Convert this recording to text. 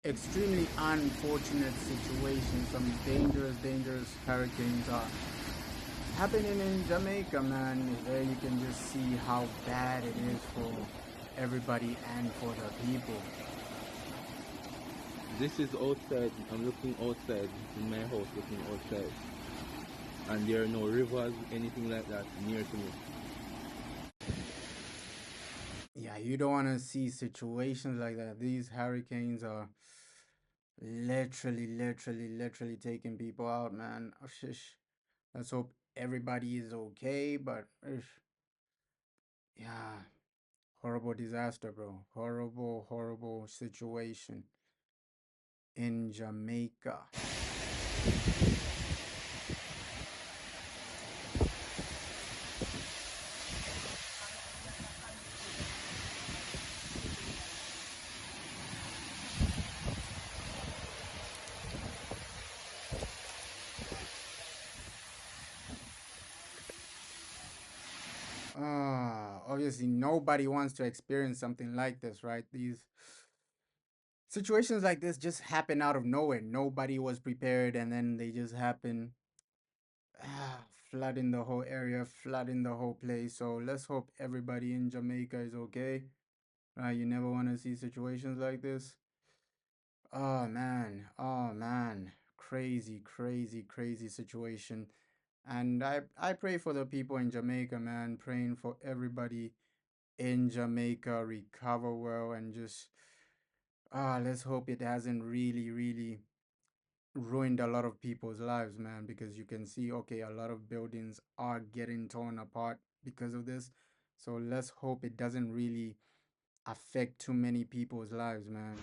extremely unfortunate situation. Some dangerous hurricanes are happening in Jamaica, man. There you can just see how bad it is for everybody and for the people. This is outside. I'm looking outside in my house, looking outside, and there are no rivers, anything like that near to me. Yeah, you don't want to see situations like that. These hurricanes are literally taking people out, man. Oh, shish. Let's hope everybody is okay, but yeah, horrible disaster, bro. Horrible situation in Jamaica. Obviously, nobody wants to experience something like this, right? These situations like this just happen out of nowhere. Nobody was prepared, and then they just happen. Flooding the whole area, flooding the whole place. So let's hope everybody in Jamaica is okay. Right? You never want to see situations like this. Oh man, crazy situation. And I pray for the people in Jamaica, man. Praying for everybody in Jamaica recover well and just let's hope it hasn't really ruined a lot of people's lives, man, because you can see, okay, a lot of buildings are getting torn apart because of this. So let's hope it doesn't really affect too many people's lives, man.